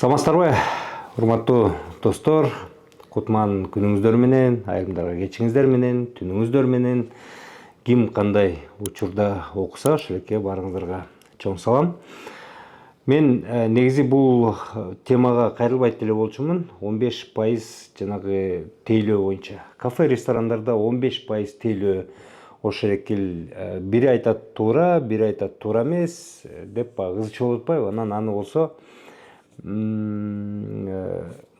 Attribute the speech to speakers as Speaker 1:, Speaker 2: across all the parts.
Speaker 1: Саламатсыздарбы, урматтуу достор, кутман күнүңүздөр менен, айрымдарга кечиңиздер менен, түнүңүздөр менен, ким кандай учурда окуса, ошолекке баарыңыздарга чоң салам. Мен негизи бул темага кайрылбайт деле болчумун. 15% жанагы тейлөө боюнча. Кафе, ресторандарда 15% тейлөө ошол экил бири айтат туура, бири айтат туура эмес деп кызычуу болуп атпайбы? Анан аны болсо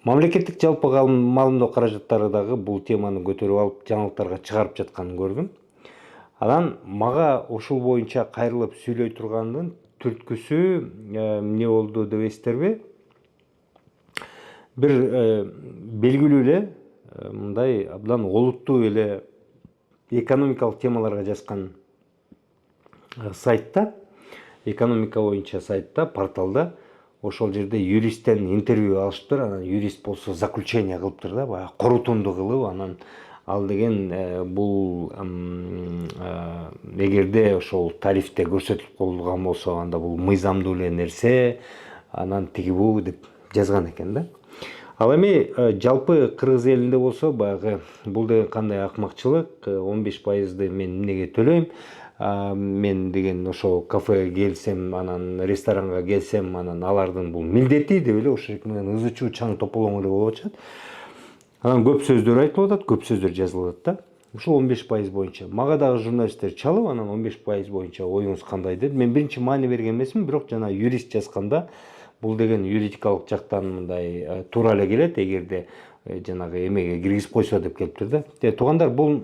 Speaker 1: мамлекеттик жалпы маалымдоо каражаттары дагы бул теманы көтөрүп алып жаңылыктарга чыгарып жатканын көрдүм. Анан мага ушул боюнча кайрылып сүйлөй тургандын түрткүсү эмне болду дебейсиздерби? Бир белгилүү эле мындай абдан олуттуу эле экономикалык темаларга жазган сайтта, экономика боюнча сайтта, порталда ошол жерде юристтен интервью алышыптыр. Анан юрист болсо заключение кылыптыр да, баягы корутунду кылып, анан ал деген бул эгерде ошол тарифте көрсөтүлүп коюлган болсо, анда бул мыйзамдуу эле нерсе, анан тиги бу деп жазган экен да. Ал эми жалпы кыргыз элинде болсо баягы бул деген кандай акмакчылык, 15%ды мен эмнеге төлөйм? Мен деген ошол кафеге келсем, анан ресторанга келсем, анан алардын бул милдети деп эле ошол менен ызы чуу чаң тополоң эле болуп атышат. Анан көп сөздөр айтылып атат, көп сөздөр жазылып атат да. Ушул 15% боюнча. Мага дагы журналисттер чалып, анан 15% боюнча оюңуз кандай деди. Мен биринчи маани берген эмесмин, бирок жана юрист жазганда бул деген юридикалык жактан мындай туура эле келет, эгерде жанагы эмеге киргизип койсо деп келиптир да. Туугандар, бул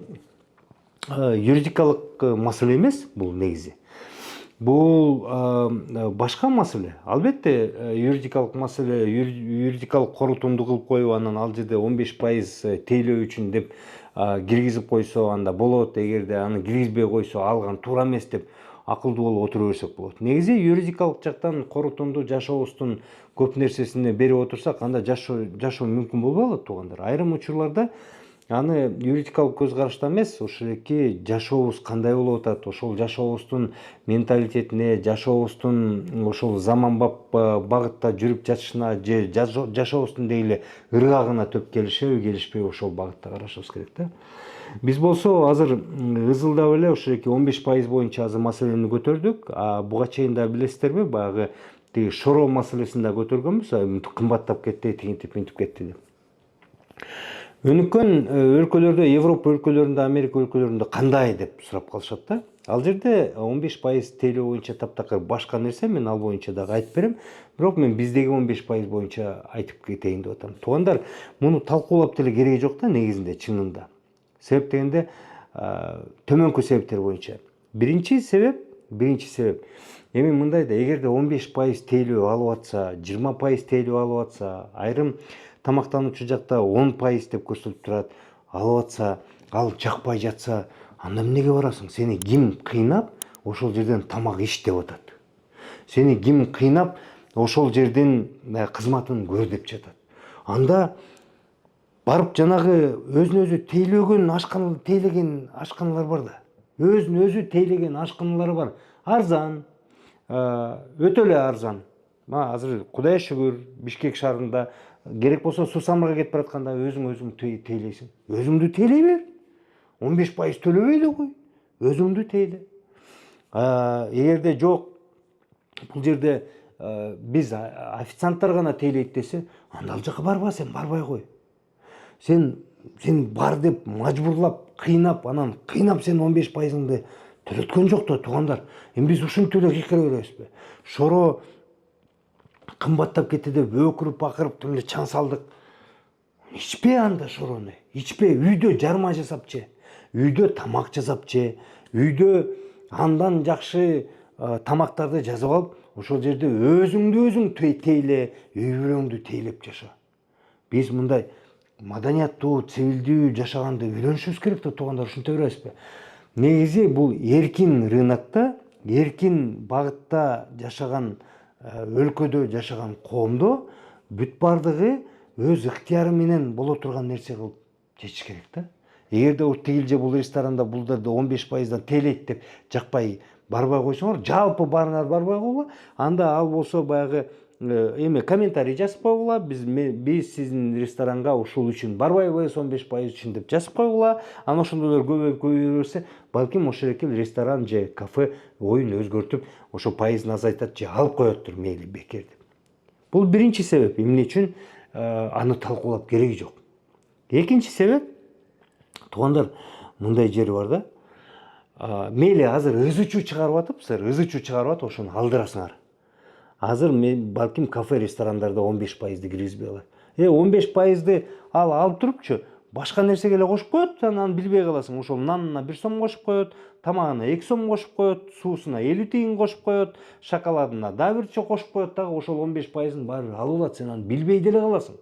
Speaker 1: юридикалык маселе эмес, бул негизи. Бул башка маселе. Албетте юридикалык маселе, юридикалык корутунду кылып коюп, анан ал жерде 15% тейлөө үчүн деп киргизип койсо анда болот, эгерде аны киргизбей койсо алган туура эмес деп акылдуу болуп отура берсек болот. Негизи юридикалык жактан корутунду жашообуздун көп нерсесине берип отурсак, анда жашоо мүмкүн болбой калат, туугандар. Айрым учурларда аны юридикалык көз караштан эмес, ошол эки жашообуз кандай болуп атат, ошол жашообуздун менталитетине, жашообуздун ошол заманбап багытта жүрүп жатышына же жашообуздун деги ыргагына төп келишеби, келишпейби, ошол багытта карашыбыз керек да. Биз болсо азыр ызылдап эле ошол эки 15% боюнча азыр маселени көтөрдүк. Буга чейин да билесиздерби, баягы тиги шоро маселесин да көтөргөнбүз, кымбаттап кетти, тигинтип минтип кетти деп. Өнүккөн өлкөлөрдө, Европа өлкөлөрүндө, Америка өлкөлөрүндө кандай деп сурап калышат да. Ал жерде 15% тейлөө боюнча таптакыр башка нерсе, мен ал боюнча дагы айтып берем. Бирок мен биздеги 15% боюнча айтып кетейин деп атам. Туугандар, муну талкуулап деле кереги жок да, негизинде, чынында. Себеп дегенде төмөнкү себептер боюнча. Биринчи себеп. Эми мындай да, эгерде 15% тейлөө алып атса, 20% тейлөө алып атса, айрым тамактануучу жакта 10% деп көрсөтүп турат, алып атса, ал жакпай жатса, анда эмнеге барасың? Сени ким кыйнап ошол жерден тамак ич деп атат? Сени ким кыйнап ошол жерден кызматын көр деп жатат? Анда барып жанагы өзүн өзү тейлеген ашканалар бар да. Өзүн өзү тейлеген ашканалар бар. Арзан, өтө эле арзан. Азыр Кудайга шүгүр, Бишкек шаарында керек болсо Сусамырга кетип баратканда өзүң тейлейсиң. Өзүңдү тейлей бер. 15% төлөбөй эле кой. Өзүңдү тейле. Эгерде жок, бул жерде биз официанттар гана тейлейт десе, анда ал жака барба, сен барбай кой. Сен бар деп мажбурлап, кыйнап, анан кыйнап сен 15%-ыңды төлөткөн жок да, туугандар. Эми биз ушинтип эле кыйкыра беребизби? Шоро кымбаттап кетти деп өкүрүп акырып эле чаң салдык. Ичпе анда шорону, ичпе, үйдө жарма жасап же, үйдө тамак жасап же, үйдө андан жакшы тамактарды жасап алып, ошол жерде өзүң тейле, үй бүлөңдү тейлеп жаша. Биз мындай маданияттуу, цивилдүү жашаганды үйрөнүшүбүз керек да, туугандар, ушинте беребизби? Негизи бул эркин рынокто, эркин багытта жашаган өлкөдө жашаган коомдо бүт бардыгы өз ыктыяры менен боло турган нерсе кылып чечиш керек да. Эгерде тигил же бул ресторанда булдарды 15%-дан тейлейт деп жакпай барбай койсоңор, жалпы баарыңар барбай койгула, анда ал болсо баягы эме комментарий жазып койгула, биз сиздин ресторанга ушул үчүн барбайбыз, 15% үчүн деп жазып койгула. Анан ошондойлор көбөйө берсе, балким ошол эки ресторан же кафе оюн өзгөртүп, ошо пайызын азайтат же алып коёттур, мейли бекер деп. Бул биринчи себеп, эмне үчүн аны талкуулап кереги жок. Экинчи себеп, туугандар, мындай жери бар да. Мейли азыр ызычуу чыгарып атыпсыздар, ызычуу чыгарып атып, ошону алдырасыңар. Азыр мен балким кафе ресторандарда 15%ды киргизбей алат. 15%ды алып турупчу, башка нерсеге эле кошуп коет, анан билбей каласың. Ошол нанына 1 сом кошуп коет, тамагына 2 сом кошуп коет, суусуна 50 тиын кошуп коет, шоколадына да бирче кошуп коет дагы, ошол 15%ын баары алып алат, сен аны билбей деле каласың.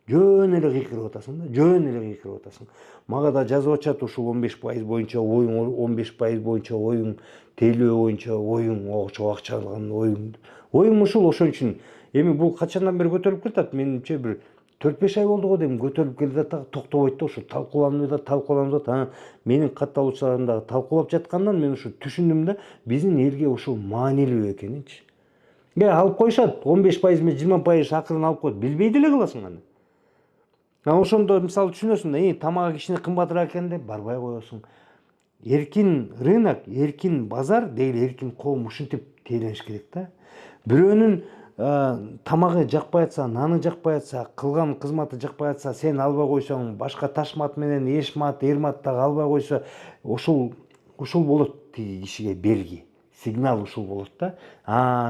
Speaker 1: Жөн эле кыйкырып атасың да, жөн эле кыйкырып атасың. Мага да жазып атышат, ушул 15% боюнча оюң, 15% боюнча оюң, тейлөө боюнча оюң, ошо акча алган оюң. Оюм ушул, ошон үчүн эми бул качандан бери көтөрүлүп келатат? Менимче бир 4-5 ай болду го дейм, көтөрүлүп келатат дагы, токтобойт да, ушу талкууланып атат. Анан менин катталуучуларым дагы талкуулап жаткандан мен ушу түшүндүм да, биздин элге ушул маанилүү экенинчи. Алып коюшат, 15% менен 20% акырын алып коет, билбей деле каласың аны. Ошондо мисалы түшүнөсүң да, тамагы кичине кымбатыраак экен деп барбай коесуң. Эркин рынок, эркин базар деги эркин коом ушинтип тейлениш керек да. Бирөөнүн тамагы жакпай атса, наны жакпай атса, кылган кызматы жакпай атса, сен албай койсоң, башка ташмат менен эшмат, эрмат дагы албай койсо, ушул болот тиги кишиге белги. Сигнал ушул болот да.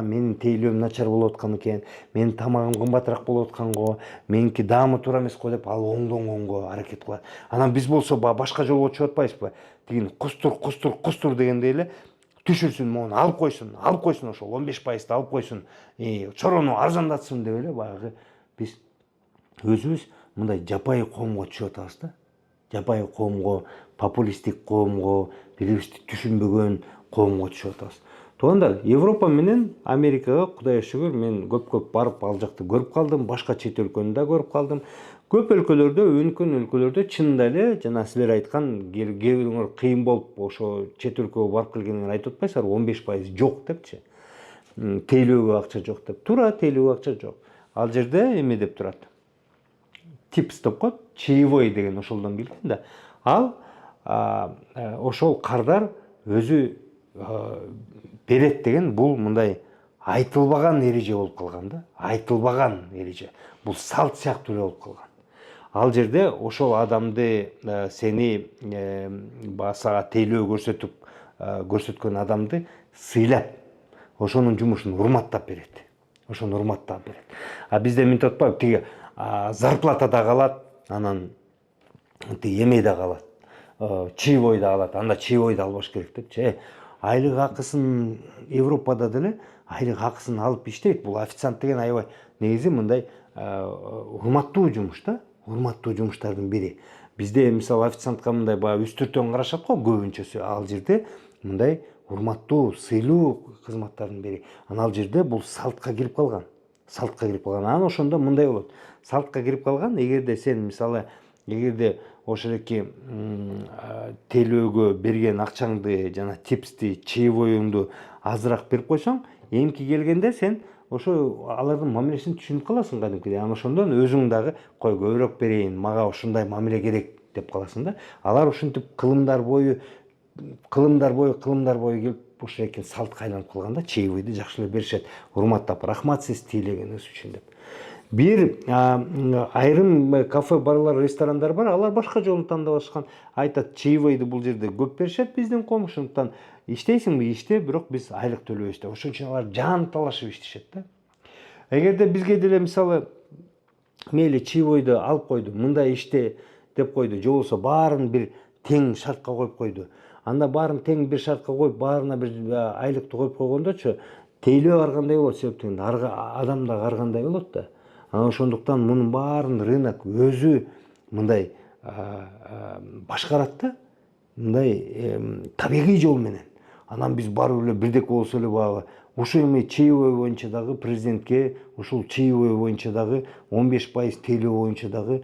Speaker 1: Менин тейлөөм начар болуп аткан экен, менин тамагым кымбатыраак болуп атканго, меники даамы туура эмес го деп ал оңдоңго аракет кылат. Анан биз болсо башка жолго чыгып атпайбызбы? Тигини кустур дегендей эле түшүрсүн, мону алып койсун, ошол 15%ды алып койсун, чорону арзандатсын деп эле баягы биз өзүбүз мындай жапайы коомго түшүп атабыз да. Жапайы коомго, популисттик коомго, бирибизди түшүнбөгөн коомго түшүп атабыз. Туугандар, Европа менен Америкага Кудайга шүгүр мен көп барып ал жакты көрүп калдым, башка чет өлкөнү да көрүп калдым. Көп өлкөлөрдө, өнүккөн өлкөлөрдө чынында эле жана силер айткан кээ бириңер кыйын болуп ошо чет өлкөгө барып келгенден айтып атпайсыздарбы, 15% жок депчи. Тейлөөгө акча жок деп. Туура, тейлөөгө акча жок. Ал жерде эме деп турат. Типс деп коет, чаевой деген ошолдон келген да. Ал ошол кардар өзү берет деген бул мындай айтылбаган эреже болуп калган да. Айтылбаган эреже. Бул салт сыяктуу эле болуп калган. Ал жерде ошол адамды сени сага тейлөө көрсөткөн адамды сыйлап, ошонун жумушун урматтап берет. Бизде мынтип атпайбы, тиги зарплата да калат, анан тиги эме да калат, чаевой да калат, анда чаевойду албаш керек депчи. Айлык акысын Европада деле айлык акысын алып иштейт. Бул официант деген аябай негизи мындай урматтуу жумуш да, урматтуу жумуштардын бири. Бизде мисалы официантка мындай баягы үстүртөн карашат го көбүнчөсү. Ал жерде мындай урматтуу, сыйлуу кызматтардын бири. Анан ал жерде бул салтка кирип калган. Анан ошондо мындай болот. Салтка кирип калган, эгерде сен мисалы ошол эки тейлөөгө берген акчаңды жана типсти, чаевойуңду азыраак берип койсоң, эмки келгенде сен ошо алардын мамилесин түшүнүп каласың кадимкидей. Анан ошондон өзүң дагы кой көбүрөөк берейин, мага ушундай мамиле керек деп каласың да. Алар ушинтип кылымдар бою келип ошо эки салтка айланып калган да. Чаевойду жакшы эле беришет, урматтап, рахмат сиз тейлегениңиз үчүн деп. Бир айрым кафе барлар, ресторандар бар, алар башка жолун тандап алышкан. Айтат, чаевойду бул жерде көп беришет биздин коом, ошондуктан иштейсиңби, иште, бирок биз айлык төлөбөйбүз деп. Ошон үчүн алар жан талашып иштешет да. Эгерде бизге деле мисалы мейли чаевойду алып койду, мындай иште деп койду, же болбосо баарын бир тең шартка коюп койду. Анда баарын тең бир шартка коюп, баарына бир айлыкты коюп койгондочу, тейлөө ар кандай болот, себептен адам дагы ар кандай болот да. Анан ошондуктан мунун баарын рынок өзү мындай башкарат да, мындай табигый жол менен. Анан биз барып эле бирдек болсо эле баягы ушул эми чаевой боюнча дагы президентке, ушул чаевой боюнча дагы 15% тейлөө боюнча дагы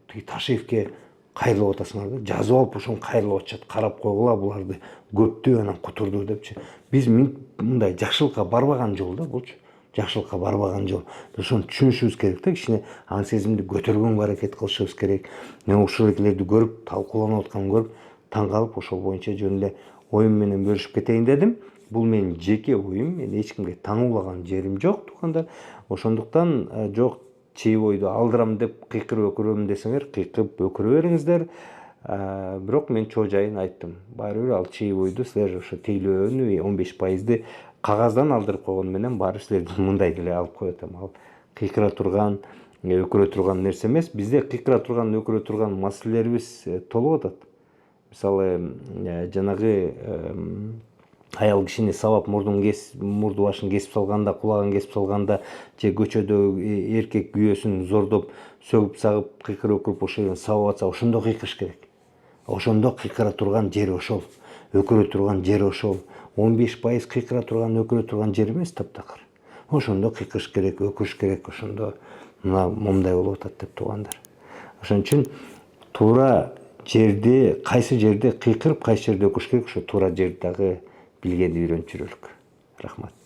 Speaker 1: тиги Ташиевке кайрылып атасыңар да. Жазып алып ошону кайрылып атышат. Карап койгула буларды көптү, анан кутурду депчи. Биз мындай жакшылыкка барбаган жол да булчу. жакшылыкка барбаган жол. Ошону түшүнүшүбүз керек да, кичине ан сезимди көтөргөнгө аракет кылышыбыз керек. Мен ушул экелерди көрүп, талкууланып атканын көрүп, таң калып, ошол боюнча жөн эле оюм менен бөлүшүп кетейин дедим. Бул менин жеке оюм, мен эч кимге таңуулаган жерим жок, туугандар. Ошондуктан жок чейбойду алдырам деп кыйкырып өкүрөм десеңер, кыйкырып өкүрө бериңиздер. Бирок мен чоо жайын айттым. Баары бир ал чейбойду силер ошо тейлөөнү 15%ды кагаздан алдырып койгону менен баары силерди мындай деле алып коюп атам. Ал кыйкыра турган, өкүрө турган нерсе эмес. Бизде кыйкыра турган, өкүрө турган маселелерибиз толуп атат. Мисалы, жанагы аял кишини сабап мурду башын кесип салганда, кулагын кесип салганда, же көчөдө эркек күйөөсүн зордоп, сөгүп сагып, кыйкырып өкүрүп ошол жерден сабап атса, ошондо кыйкырыш керек. Ошондо кыйкыра турган жери ошол, өкүрө турган жери ошол. 15% кыйкыра турган, өкүрө турган жер эмес таптакыр. Ошондо кыйкырыш керек, өкүрүш керек, ошондо мына момундай болуп атат деп туугандар. Ошон үчүн туура жерди, кайсы жерде кыйкырып, кайсы жерде өкүрүш керек, ошо туура жерди дагы билгенди үйрөнүп жүрөлүк. Рахмат.